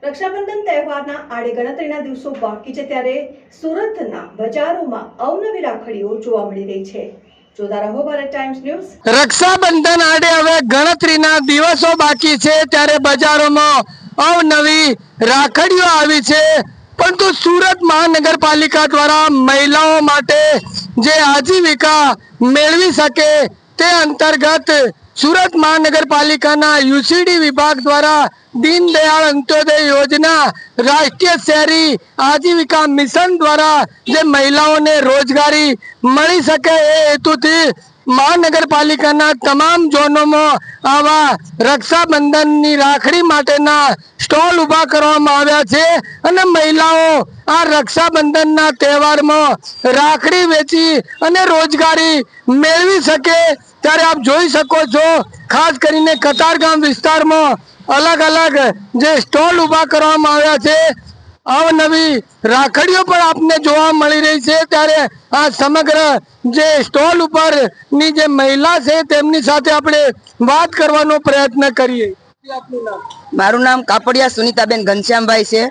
રક્ષાબંધન તહેવારના આડે ગણતરીના દિવસો બાકી છે ત્યારે સુરતના બજારોમાં અવનવી રાખડીઓ જોવા મળી રહી છે। જોતા રહો ભારત ટાઈમ્સ ન્યૂઝ। રક્ષાબંધન આડે હવે ગણતરીના દિવસો બાકી છે ત્યારે બજારોમાં અવનવી રાખડીઓ આવી છે, પરંતુ સુરત મહાનગરપાલિકા દ્વારા મહિલાઓ માટે જે આજીવિકા મેળવી શકે તે અંતર્ગત સુરત મહાનગરપાલિકાના યુસીડી વિભાગ દ્વારા દીનદયાળ અંત્યોદય યોजना રાષ્ટ્રીય શહેરી આજીવિકા મિશન દ્વારા જે મહિલાઓને રોજગારી મળી શકે એ હેતુથી મહાનગરપાલિકાના તમામ ઝોનોમાં આવા રક્ષાબંધનની રાખડી માટેના સ્ટોલ ઊભા કરવામાં આવ્યા છે અને મહિલાઓ આ રક્ષાબંધનના તહેવારમાં રાખડી વેચી અને રોજગારી મેળવી શકે ત્યારે આપ જોઈ શકો છો, ખાસ કરીને કતારગામ વિસ્તારમાં અલગ અલગ જે સ્ટોલ ઊભા કરવામાં આવ્યા છે, અવનવી રાખડીઓ પણ આપને જોવા મળી રહી છે। ત્યારે આ સમગ્ર જે સ્ટોલ ઉપર ની જે મહિલા છે તેમની સાથે આપણે વાત કરવાનો પ્રયત્ન કરીએ। મારું નામ કાપડિયા સુનીતાબેન ઘનશ્યામભાઈ છે।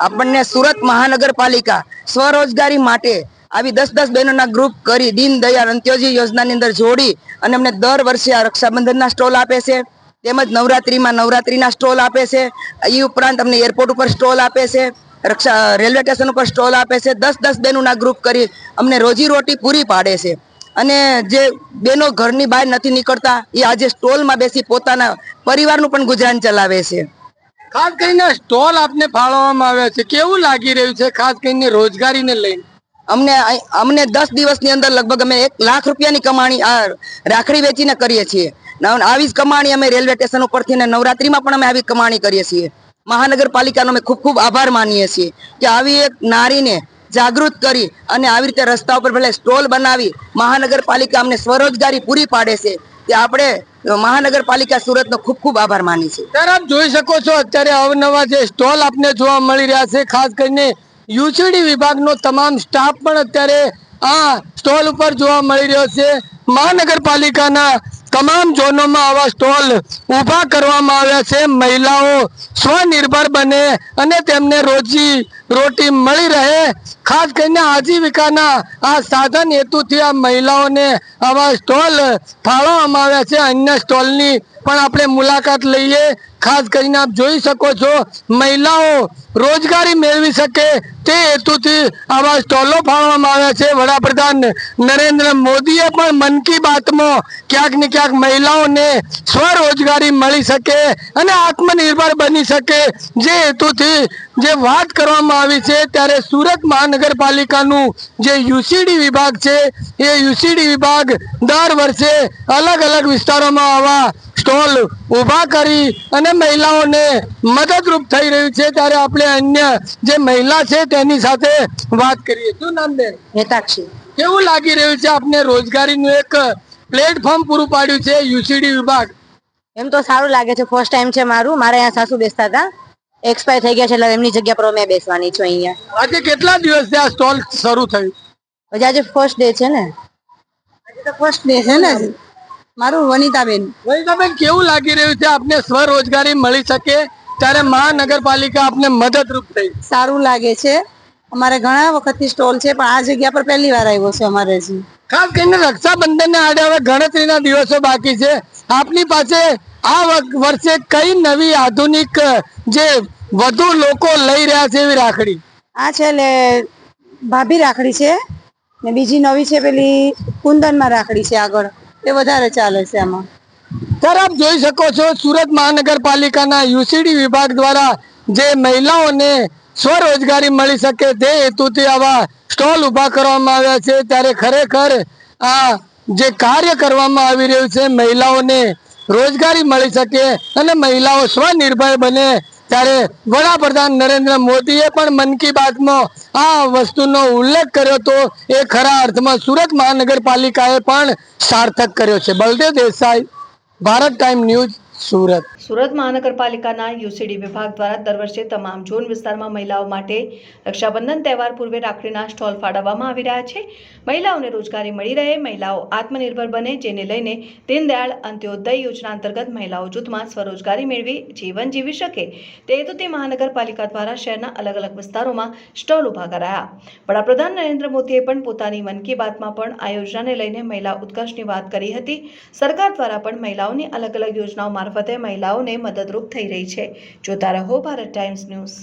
આપણને સુરત મહાનગરપાલિકા સ્વરોજગારી માટે આવી 10-10 બહેનોના ગ્રુપ કરી દીનદયાળ અંત્યોદય યોજનાની અંદર જોડી અને અમને દર વર્ષે આ રક્ષાબંધનના સ્ટોલ આપે છે, તેમજ નવરાત્રીમાં નવરાત્રીના સ્ટોલ આપે છે। એ ઉપરાંત અમને એરપોર્ટ ઉપર સ્ટોલ આપે છે, રેલવે સ્ટેશન ઉપર સ્ટોલ આપે છે। 10-10 બહેનોના ગ્રુપ કરી અમને રોજીરોટી પૂરી પાડે છે અને જે બહેનો ઘરની બહાર નથી નીકળતા એ આજે સ્ટોલમાં બેસી પોતાના પરિવારનું પણ ગુજરાન ચલાવે છે। ખાસ કરીને સ્ટોલ આપને ફાળવવામાં આવ્યા છે, કેવું લાગી રહ્યું છે ખાસ કરીને રોજગારીને લઈને? અમને 10 દિવસની અંદર લગભગ અમે 1 લાખ રૂપિયાની કમાણી આ રાખડી વેચીને કરીએ છીએ। આવી જ કમાણી અમે રેલવે સ્ટેશન ઉપરથી ને નવરાત્રીમાં પણ અમે આવી કમાણી કરીએ છીએ। મહાનગરપાલિકાનો અમે ખૂબ ખૂબ આભાર માનીએ છીએ કે આવી એક નારીને જાગૃત કરી અને આવી રીતે રસ્તા ઉપર ભલે સ્ટોલ બનાવી મહાનગરપાલિકા અમને સ્વરોજગારી પૂરી પાડે છે તે આપણે મહાનગરપાલિકા સુરતનો ખૂબ ખૂબ આભાર માની છે। ત્યારે આપ જોઈ શકો છો અત્યારે અવનવા જે સ્ટોલ આપને જોવા મળી રહ્યા છે, ખાસ કરીને યુસીડી વિભાગનો તમામ સ્ટાફ પણ અત્યારે આ સ્ટોલ ઉપર જોવા મળી રહ્યો છે। મહાનગરપાલિકાના તમામ ઝોનોમાં આવા સ્ટોલ ઊભા કરવામાં આવ્યા છે, મહિલાઓ સ્વનિર્ભર બને અને તેમને રોજી રોટી મળી રહે, ખાસ કરીને આજીવિકાના આ સાધન હેતુથી આ મહિલાઓને આવા સ્ટોલ ફાળવવામાં આવ્યા છે। અન્ય સ્ટોલની પણ આપણે મુલાકાત લઈએ। ખાસ કરીને આપ જોઈ શકો છો, મહિલાઓ રોજગારી મેળવી શકે તે હેતુથી આવા સ્ટોલો ફાળવવામાં આવ્યા છે। વડાપ્રધાન નરેન્દ્ર મોદીએ પણ મન કી બાતમાં ક્યાંક ને ક્યાંક મહિલાઓને સ્વરોજગારી મળી શકે અને આત્મનિર્ભર બની શકે જે હેતુથી જે વાત કરવામાં આવી છે, ત્યારે સુરત મહાનગરપાલિકાનું જે યુસીડી વિભાગ છે એ યુસીડી વિભાગ દર વર્ષે અલગ અલગ વિસ્તારોમાં આવા સ્ટોલ ઊભા કરી અને મહિલાઓને મદદરૂપ થઈ રહ્યું છે। ત્યારે આપણે અન્ય જે મહિલા છે તેની સાથે વાત કરીએ। શું નામ બેન? હેતાક્ષી। કેવું લાગી રહ્યું છે આપને રોજગારીનું એક પ્લેટફોર્મ પૂરું પાડ્યું છે યુસીડી વિભાગ? એમ તો સારું લાગે છે, ફર્સ્ટ ટાઈમ છે મારું। મારે અહીંયા સાસુ બેસતા હતા, એક્સપાયર થઈ ગયા છે એટલે એમની જગ્યા પર મેં બેસવાની છું અહીંયા। આજે કેટલા દિવસથી આ સ્ટોલ શરૂ થયું? હજી આજે ફર્સ્ટ ડે છે ને? આજે તો ફર્સ્ટ ડે છે ને। મારું વનિતાબેન। વનિતાબેન, કેવું લાગી રહ્યું છે આપને સ્વરોજગારી મળી શકે ત્યારે મહાનગરપાલિકા આપને મદદરૂપ થઈ? સારું લાગે છે, અમારે ઘણા વખતથી સ્ટોલ છે પણ આ જગ્યા પર પહેલી વાર આવ્યો છે અમારે જ। ખાસ કરીને રક્ષાબંધનને આડે હવે ગણતરીના દિવસો બાકી છે, આપની પાસે આ વર્ષે કઈ નવી આધુનિક જે વધુ લોકો લઈ રહ્યા છે એવી રાખડી? આ છે એટલે ભાભી રાખડી છે ને બીજી નવી છે પેલી કુંદનમાં રાખડી છે આગળ, એ વધારે ચાલે છે આમાં। ત્યારે આપ જોઈ શકો છો, સુરત મહાનગરપાલિકાના યુસીડી વિભાગ દ્વારા જે મહિલાઓને સ્વરોજગારી મળી શકે તે હેતુથી આવા સ્ટોલ ઊભા કરવામાં આવ્યા છે। ત્યારે ખરેખર આ જે કાર્ય કરવામાં આવી રહ્યું છે, મહિલાઓને રોજગારી મળી શકે અને મહિલાઓ સ્વનિર્ભર બને, ત્યારે વડાપ્રધાન નરેન્દ્ર મોદીએ પણ મન કી બાતમાં આ વસ્તુનો ઉલ્લેખ કર્યો હતો, એ ખરા અર્થમાં સુરત મહાનગરપાલિકાએ પણ સાર્થક કર્યો છે। Baldev Desai, Bharat time news, Surat. સુરત મહાનગરપાલિકાના યુસીડી વિભાગ દ્વારા દર વર્ષે તમામ ઝોન વિસ્તારમાં મહિલાઓ માટે રક્ષાબંધન તહેવાર પૂર્વે રાખડીના સ્ટોલ ફાળવવામાં આવી રહ્યા છે. મહિલાઓને રોજગારી મળી રહે, મહિલાઓ આત્મનિર્ભર બને, જેને લઈને દીનદયાળ અંત્યોદય યોજના અંતર્ગત મહિલાઓ જૂથમાં સ્વરોજગારી મેળવી જીવન જીવી શકે તે હેતુથી મહાનગરપાલિકા દ્વારા શહેરના અલગ અલગ વિસ્તારોમાં સ્ટોલ ઊભા કરાયા. વડાપ્રધાન નરેન્દ્ર મોદીએ પણ પોતાની મન કી બાતમાં પણ આ યોજનાને લઈને મહિલા ઉત્કર્ષની વાત કરી હતી. સરકાર દ્વારા પણ મહિલાઓની અલગ અલગ યોજનાઓ મારફતે મહિલાઓને મદદરૂપ થઈ રહી છે. જોતા રહો ભારત ટાઈમ્સ ન્યૂઝ.